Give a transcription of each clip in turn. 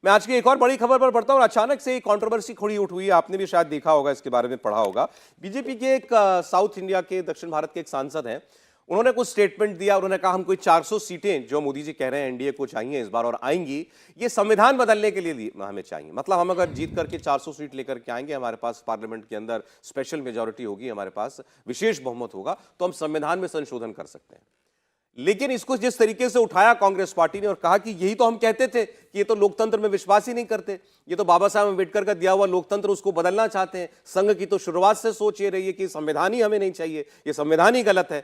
मैं आज की एक और बड़ी खबर पर बढ़ता हूं और अचानक से एक कंट्रोवर्सी खड़ी उठ हुई है। आपने भी शायद देखा होगा, इसके बारे में पढ़ा होगा। बीजेपी के एक साउथ इंडिया के, दक्षिण भारत के एक सांसद हैं, उन्होंने कुछ स्टेटमेंट दिया। उन्होंने कहा हम कोई 400 सीटें जो मोदी जी कह रहे हैं एनडीए को चाहिए इस बार और आएंगी, ये संविधान बदलने के लिए हमें चाहिए। मतलब हम अगर जीत करके 400 सीट लेकर के आएंगे, हमारे पास पार्लियामेंट के अंदर स्पेशल मेजोरिटी होगी, हमारे पास विशेष बहुमत होगा, तो हम संविधान में संशोधन कर सकते हैं। लेकिन इसको जिस तरीके से उठाया कांग्रेस पार्टी ने और कहा कि यही तो हम कहते थे कि ये तो लोकतंत्र में विश्वास ही नहीं करते, ये तो बाबा साहब अम्बेडकर का दिया हुआ लोकतंत्र, उसको बदलना चाहते हैं। संघ की तो शुरुआत से सोच ये रही है कि संविधान ही हमें नहीं चाहिए, ये संविधान ही गलत है।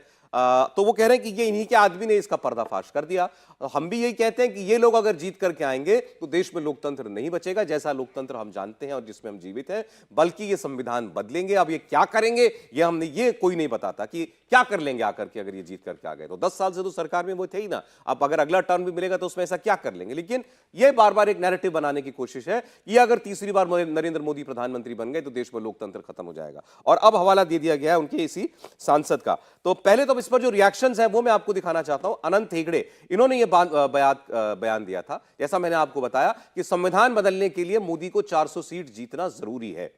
तो वो कह रहे हैं कि ये इन्हीं के आदमी ने इसका पर्दाफाश कर दिया। हम भी यही कहते हैं कि ये लोग अगर जीत करके आएंगे तो देश में लोकतंत्र नहीं बचेगा जैसा लोकतंत्र हम जानते हैं और जिसमें हम जीवित हैं, बल्कि ये संविधान बदलेंगे। अब ये क्या करेंगे ये कोई नहीं बताता कि क्या कर लेंगे आकर के अगर ये जीत करके आ गए तो। 10 साल से तो सरकार में वो थे ही ना, अब अगर अगला टर्म भी मिलेगा तो उसमें ऐसा क्या कर लेंगे। लेकिन ये बार बार एक नैरेटिव बनाने की कोशिश है कि अगर तीसरी बार नरेंद्र मोदी प्रधानमंत्री बन गए तो देश में लोकतंत्र खत्म हो जाएगा। और अब हवाला दे दिया गया है उनके इसी सांसद का। तो पहले तो इस पर जो रिएक्शंस है वो मैं आपको दिखाना चाहता हूं। अनंत हेगड़े, इन्होंने ये बयान दिया था, जैसा मैंने आपको बताया, कि संविधान बदलने के लिए मोदी को 400 सीट जीतना जरूरी है।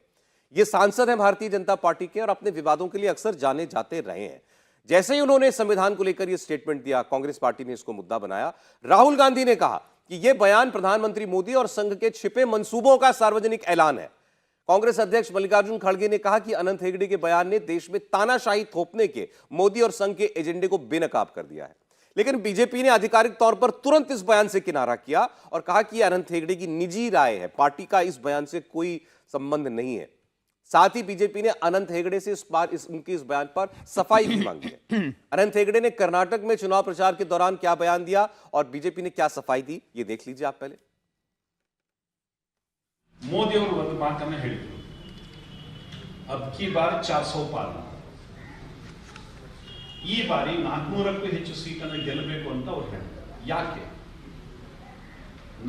ये सांसद हैं भारतीय जनता पार्टी के और अपने विवादों के लिए अक्सर जाने जाते रहे हैं। जैसे ही उन्होंने संविधान को लेकर यह स्टेटमेंट दिया, कांग्रेस पार्टी ने इसको मुद्दा बनाया। राहुल गांधी ने कहा कि यह बयान प्रधानमंत्री मोदी और संघ के छिपे मंसूबों का सार्वजनिक ऐलान है। कांग्रेस अध्यक्ष मल्लिकार्जुन खड़गे ने कहा कि अनंत हेगड़े के बयान ने देश में तानाशाही थोपने के मोदी और संघ के एजेंडे को बेनकाब कर दिया है। लेकिन बीजेपी ने आधिकारिक तौर पर तुरंत इस बयान से किनारा किया और कहा कि अनंत हेगड़े की निजी राय है, पार्टी का इस बयान से कोई संबंध नहीं है। साथ ही बीजेपी ने अनंत हेगड़े से उनके इस बयान पर सफाई भी मांगी है। अनंत हेगड़े ने कर्नाटक में चुनाव प्रचार के दौरान क्या बयान दिया और बीजेपी ने क्या सफाई दी, ये देख लीजिए आप पहले। ಮೋದಿ ಅವರು ಒಂದು ಮಾತನ್ನ ಹೇಳಿದರು, ಅಬ್ ಕಿ ಬಾರ್ 400 ಪಾರ್, ಈ ಬಾರಿ 400ಕ್ಕೂ ಹೆಚ್ಚು ಸೀಟನ್ನು ಗೆಲ್ಲಬೇಕು ಅಂತ ಅವರು ಹೇಳಿದ್ದಾರೆ. ಯಾಕೆ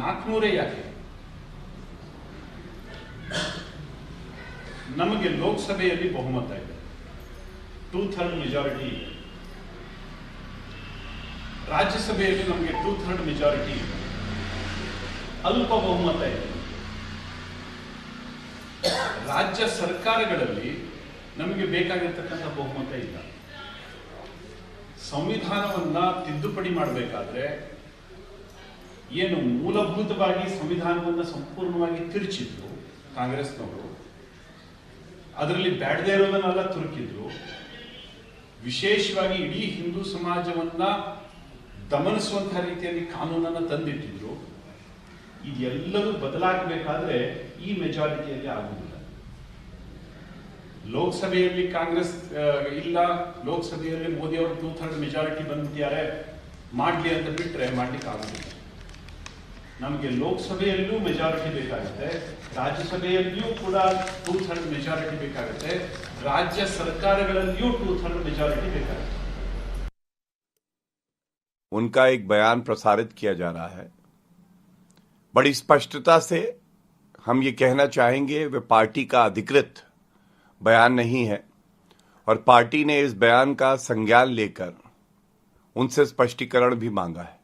400 ಯಾಕೆ? ನಮಗೆ ಲೋಕಸಭೆಯಲ್ಲಿ ಬಹುಮತ ಇದೆ, 2/3 ಮೆಜಾರಿಟಿ ಇದೆ. ರಾಜ್ಯಸಭೆಯಲ್ಲಿ ನಮಗೆ 2/3 ಮೆಜಾರಿಟಿ ಇದೆ, ಅಲ್ಪ ಬಹುಮತ ಇದೆ. ರಾಜ್ಯ ಸರ್ಕಾರಗಳಲ್ಲಿ ನಮಗೆ ಬೇಕಾಗಿರತಕ್ಕಂಥ ಬಹುಮತ ಇಲ್ಲ. ಸಂವಿಧಾನವನ್ನ ತಿದ್ದುಪಡಿ ಮಾಡಬೇಕಾದ್ರೆ ಏನು ಮೂಲಭೂತವಾಗಿ ಸಂವಿಧಾನವನ್ನ ಸಂಪೂರ್ಣವಾಗಿ ತಿರುಚಿದ್ರು ಕಾಂಗ್ರೆಸ್ನವರು, ಅದರಲ್ಲಿ ಬ್ಯಾಡದೇ ಇರೋದನ್ನೆಲ್ಲ ತುರುಕಿದ್ರು, ವಿಶೇಷವಾಗಿ ಇಡೀ ಹಿಂದೂ ಸಮಾಜವನ್ನ ದಮನಿಸುವಂತಹ ರೀತಿಯಲ್ಲಿ ಕಾನೂನನ್ನು ತಂದಿಟ್ಟಿದ್ರು. ಇದೆಲ್ಲವೂ ಬದಲಾಗಬೇಕಾದ್ರೆ ಈ ಮೆಜಾರಿಟಿಯಲ್ಲಿ ಆಗುವುದಿಲ್ಲ. ಲೋಕಸಭೆಯಲ್ಲಿ ಕಾಂಗ್ರೆಸ್ ಇಲ್ಲ, ಲೋಕಸಭೆಯಲ್ಲಿ ಮೋದಿ ಅವರು 2/3 ಮೆಜಾರಿಟಿ ಬಂದಿದ್ದಾರೆ, ಮಾಡಲಿ ಅಂತ ಬಿಟ್ಟರೆ ಮಾಡ್ಲಿಕ್ಕೆ ಆಗುದಿಲ್ಲ. ನಮಗೆ ಲೋಕಸಭೆಯಲ್ಲೂ ಮೆಜಾರಿಟಿ ಬೇಕಾಗುತ್ತೆ, ರಾಜ್ಯಸಭೆಯಲ್ಲಿಯೂ ಕೂಡ 2/3 ಮೆಜಾರಿಟಿ ಬೇಕಾಗುತ್ತೆ, ರಾಜ್ಯ ಸರ್ಕಾರಗಳಲ್ಲಿಯೂ 2/3 ಮೆಜಾರಿಟಿ ಬೇಕಾಗುತ್ತೆ. उनका एक बयान प्रसारित किया जा रहा है। बड़ी स्पष्टता से हम ये कहना चाहेंगे वे पार्टी का अधिकृत बयान नहीं है और पार्टी ने इस बयान का संज्ञान लेकर उनसे स्पष्टीकरण भी मांगा है।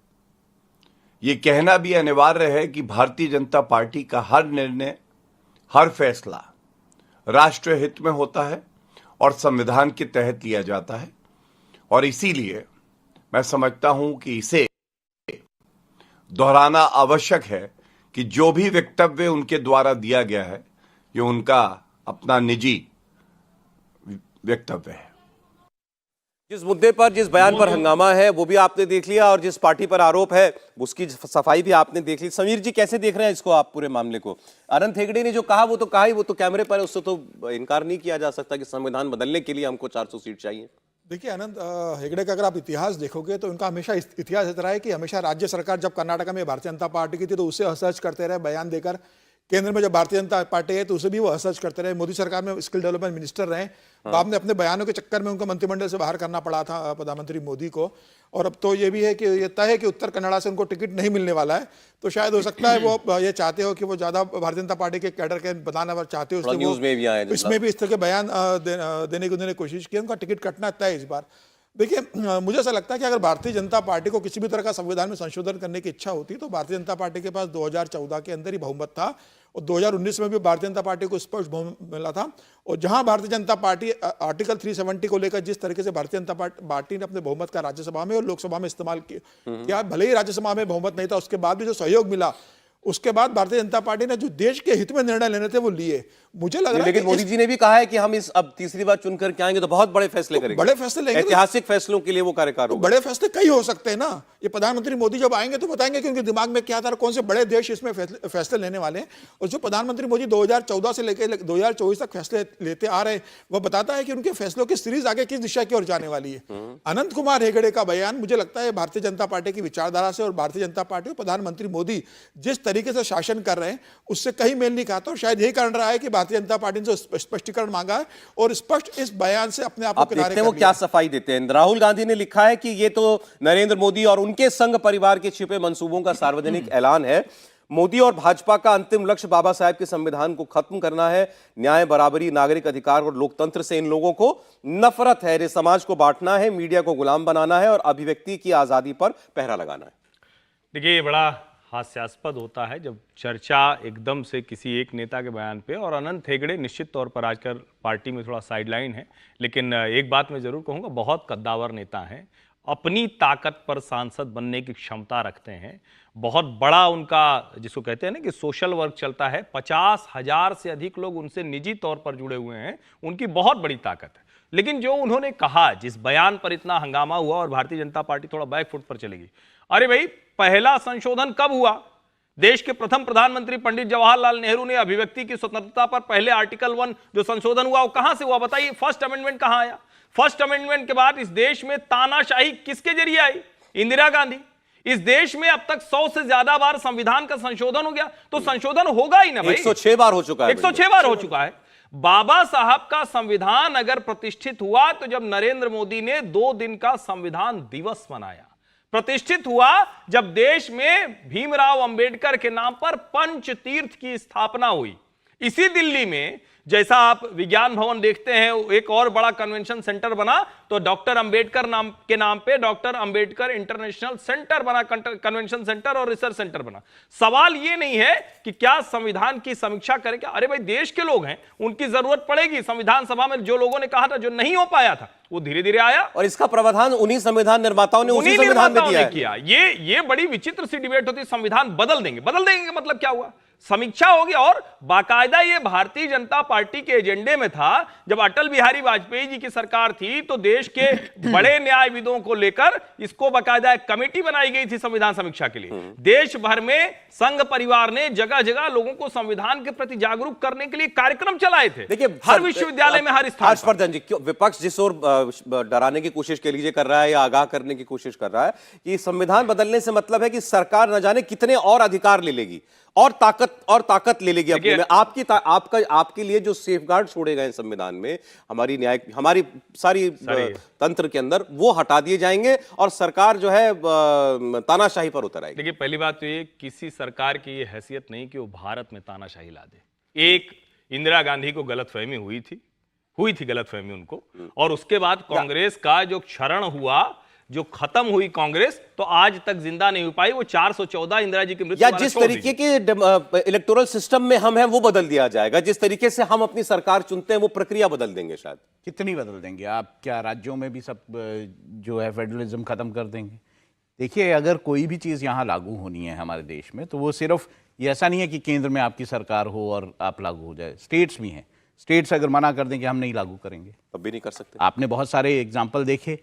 ये कहना भी अनिवार्य है कि भारतीय जनता पार्टी का हर निर्णय, हर फैसला राष्ट्र हित में होता है और संविधान के तहत लिया जाता है। और इसीलिए मैं समझता हूं कि इसे दोहराना आवश्यक है कि जो भी वक्तव्य उनके द्वारा दिया गया है ये उनका अपना निजी वक्तव्य है। जिस मुद्दे पर, जिस बयान पर हंगामा है वो भी आपने देख लिया और जिस पार्टी पर आरोप है उसकी सफाई भी आपने देख ली। समीर जी, कैसे देख रहे हैं इसको आप, पूरे मामले को? अनंत हेगड़े ने जो कहा वो तो कहा ही, वो तो कैमरे पर है, उससे तो इनकार नहीं किया जा सकता कि संविधान बदलने के लिए हमको 400 सीट चाहिए। देखिए, अनंत हेगड़े का अगर आप इतिहास देखोगे तो उनका हमेशा इतिहास इस रहा है कि हमेशा राज्य सरकार जब कर्नाटक में भारतीय जनता पार्टी की थी तो उससे असहज करते रहे बयान देकर। केंद्र में जब भारतीय जनता पार्टी है तो उसे भी वो असहज करते रहे। मोदी सरकार में स्किल डेवलपमेंट मिनिस्टर रहे, बाद में अपने बयानों के चक्कर में उनको मंत्रिमंडल से बाहर करना पड़ा था प्रधानमंत्री मोदी को। और अब तो ये भी है कि ये तय है कि उत्तर कन्नड़ा से उनको टिकट नहीं मिलने वाला है। तो शायद हो सकता है वो ये चाहते हो कि वो ज्यादा भारतीय जनता पार्टी के कैडर के बताना चाहते हो, इसमें भी इस तरह के बयान देने की उन्होंने कोशिश की। उनका टिकट कटना तय इस बार। देखिए, मुझे ऐसा लगता है कि अगर भारतीय जनता पार्टी को किसी भी तरह का संविधान में संशोधन करने की इच्छा होती तो भारतीय जनता पार्टी के पास 2014 के अंदर ही बहुमत था और 2019 में भी भारतीय जनता पार्टी को स्पष्ट बहुमत मिला था। और जहां भारतीय जनता पार्टी आर्टिकल 370 को लेकर जिस तरीके से भारतीय जनता पार्टी ने अपने बहुमत का राज्यसभा में और लोकसभा में इस्तेमाल किया, भले ही राज्यसभा में बहुमत नहीं था, उसके बाद भी जो सहयोग मिला, उसके बाद भारतीय जनता पार्टी ने जो देश के हित में निर्णय लेने थे वो लिए। मुझे लग रहा है लेकिन मोदी जी ने भी कहा है कि हम इस अब तीसरी बार चुन करके आएंगे तो बहुत बड़े फैसले करेंगे, बड़े फैसले लेंगे, ऐतिहासिक फैसलों के लिए वो कार्यकाल होगा। बड़े फैसले कई हो सकते हैं ना। ये प्रधानमंत्री मोदी जब आएंगे तो बताएंगे कि उनके दिमाग में क्या था, कौन से बड़े देश इसमें फैसले लेने वाले हैं। और जो प्रधानमंत्री मोदी 2014 से लेकर 2024 तक फैसले लेते आ रहे हैं, वह बताता है कि उनके फैसलों की सीरीज आगे किस दिशा की ओर जाने वाली है। अनंत कुमार हेगड़े का बयान मुझे लगता है भारतीय जनता पार्टी की विचारधारा से और भारतीय जनता पार्टी और प्रधानमंत्री मोदी जिस तरीके से शासन कर रहे हैं उससे कहीं मेल नहीं खाता। और शायद यही कारण रहा है कि भारतीय जनता पार्टी ने स्पष्टीकरण मांगा है और स्पष्ट इस बयान से अपने आप को किनारे कर वो क्या सफाई देते हैं। राहुल गांधी ने लिखा है कि ये तो नरेंद्र मोदी और उनके संघ परिवार के छिपे मंसूबों का सार्वजनिक ऐलान है। मोदी और भाजपा का अंतिम लक्ष्य बाबा साहेब के संविधान को खत्म करना है। न्याय, बराबरी, नागरिक अधिकार और लोकतंत्र से इन लोगों को नफरत है। इन्हें समाज को बांटना है, मीडिया को गुलाम बनाना है और अभिव्यक्ति की आजादी पर पहरा लगाना है। देखिए, ये बड़ा हास्यास्पद होता है जब चर्चा एकदम से किसी एक नेता के बयान पे, और अनंत हेगड़े निश्चित तौर पर आजकल पार्टी में थोड़ा साइडलाइन है, लेकिन एक बात मैं जरूर कहूँगा, बहुत कद्दावर नेता हैं, अपनी ताकत पर सांसद बनने की क्षमता रखते हैं। बहुत बड़ा उनका, जिसको कहते हैं ना कि सोशल वर्क चलता है, 50,000 से अधिक लोग उनसे निजी तौर पर जुड़े हुए हैं, उनकी बहुत बड़ी ताकत है। लेकिन जो उन्होंने कहा, जिस बयान पर इतना हंगामा हुआ और भारतीय जनता पार्टी थोड़ा बैकफुट पर चलेगी, अरे भाई, पहला संशोधन कब हुआ? देश के प्रथम प्रधानमंत्री पंडित जवाहरलाल नेहरू ने अभिव्यक्ति की स्वतंत्रता पर पहले आर्टिकल 1 जो संशोधन हुआ वो कहां से हुआ बताइए? फर्स्ट अमेंडमेंट कहां आया? फर्स्ट अमेंडमेंट के बाद इस देश में तानाशाही किसके जरिए आई? इंदिरा गांधी। इस देश में अब तक 100 से ज्यादा बार संविधान का संशोधन हो गया, तो संशोधन होगा ही ना भाई। 106 बार हो चुका है। 106 बार हो चुका है। बाबा साहब का संविधान अगर प्रतिष्ठित हुआ तो जब नरेंद्र मोदी ने 2 दिन का संविधान दिवस मनाया। प्रतिष्ठित हुआ जब देश में भीमराव अंबेडकर के नाम पर पंच तीर्थ की स्थापना हुई। इसी दिल्ली में जैसा आप विज्ञान भवन देखते हैं, एक और बड़ा कन्वेंशन सेंटर बना, तो डॉक्टर अंबेडकर नाम के नाम पे डॉक्टर अंबेडकर इंटरनेशनल सेंटर बना, कन्वेंशन सेंटर और रिसर्च सेंटर बना। सवाल ये नहीं है कि क्या संविधान की समीक्षा करें क्या? अरे भाई, देश के लोग हैं, उनकी जरूरत पड़ेगी। संविधान सभा में जो लोगों ने कहा था, जो नहीं हो पाया था, वो धीरे धीरे आया और इसका प्रावधान उन्हीं संविधान निर्माताओं ने उसी संविधान में किया। ये बड़ी विचित्र सी डिबेट होती है, संविधान बदल देंगे का मतलब क्या हुआ? समीक्षा होगी। और बाकायदा ये भारतीय जनता पार्टी के एजेंडे में था। जब अटल बिहारी वाजपेयी जी की सरकार थी तो देश के बड़े न्यायविदों को लेकर इसको बाकायदा एक कमेटी बनाई गई थी संविधान समीक्षा के लिए। देश भर में संघ परिवार ने जगह जगह लोगों को संविधान के प्रति जागरूक करने के लिए कार्यक्रम चलाए थे। देखिए, हर विश्वविद्यालय में, हर स्थान पर। हर्षवर्धन जी, क्यों विपक्ष जिस ओर डराने की कोशिश कह लीजिए कर रहा है या आगाह करने की कोशिश कर रहा है कि संविधान बदलने से मतलब है कि सरकार न जाने कितने और अधिकार ले लेगी और ताकत ले लेगी अपने में। आपके लिए जो सेफगार्ड छोड़े गए संविधान में, हमारी सारी तंत्र के अंदर, वो हटा दिए जाएंगे और सरकार जो है तानाशाही पर उतर आएगी। देखिए, पहली बात तो ये, किसी सरकार की ये हैसियत नहीं कि वो भारत में तानाशाही ला दे। एक इंदिरा गांधी को गलतफहमी हुई थी गलतफहमी उनको, और उसके बाद कांग्रेस का जो क्षरण हुआ, जो खत्म हुई कांग्रेस, तो आज तक जिंदा नहीं हो पाई। वो 414 इंदिरा जी की मृत्यु या जिस तरीके के इलेक्टोरल सिस्टम में हम हैं वो बदल दिया जाएगा। जिस तरीके से हम अपनी सरकार चुनते हैं वो प्रक्रिया बदल देंगे। शायद कितनी बदल देंगे आप? क्या राज्यों में भी सब जो है फेडरलिज्म खत्म कर देंगे? देखिए, अगर कोई भी चीज़ यहाँ लागू होनी है हमारे देश में, तो वो सिर्फ ये ऐसा नहीं है कि केंद्र में आपकी सरकार हो और आप लागू हो जाए। स्टेट्स भी हैं, स्टेट्स अगर मना कर दें कि हम नहीं लागू करेंगे, तब भी नहीं कर सकते। आपने बहुत सारे एग्जाम्पल देखे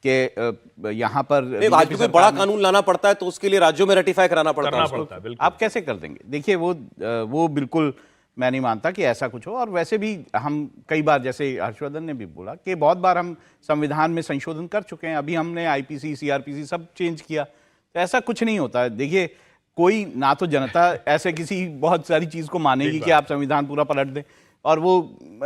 कि यहाँ पर राज्यों में बड़ा कानून लाना पड़ता है तो उसके लिए राज्यों में रेटिफाई कराना पड़ता है। आप कैसे कर देंगे? देखिए, वो बिल्कुल मैं नहीं मानता कि ऐसा कुछ हो। और वैसे भी हम कई बार, जैसे हर्षवर्धन ने भी बोला, कि बहुत बार हम संविधान में संशोधन कर चुके हैं। अभी हमने आईपीसी, सीआरपीसी सब चेंज किया, तो ऐसा कुछ नहीं होता है। देखिए, कोई ना तो जनता ऐसे किसी बहुत सारी चीज़ को मानेगी कि आप संविधान पूरा पलट दें, और वो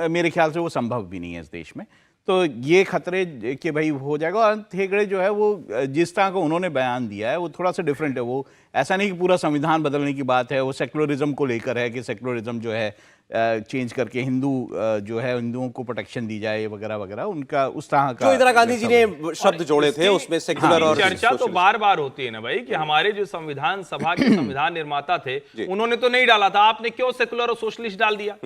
मेरे ख्याल से वो संभव भी नहीं है इस देश में। तो ये खतरे कि भाई हो जाएगा। और अनंत हेगड़े जो है वो जिस तरह का उन्होंने बयान दिया है वो थोड़ा सा डिफरेंट है। वो ऐसा नहीं कि पूरा संविधान बदलने की बात है, वो सेक्युलरिज्म को लेकर है कि सेक्युलरिज्म जो है चेंज करके हिंदू जो है हिंदुओं को प्रोटेक्शन दी जाए वगैरह वगैरह, उनका उस तरह का जो इंदिरा गांधी जी ने शब्द जोड़े थे उसमें सेक्युलर और चर्चा तो बार बार होती है ना भाई कि हमारे जो संविधान सभा के संविधान निर्माता थे उन्होंने तो नहीं डाला था, आपने क्यों सेक्युलर और सोशलिस्ट डाल दिया?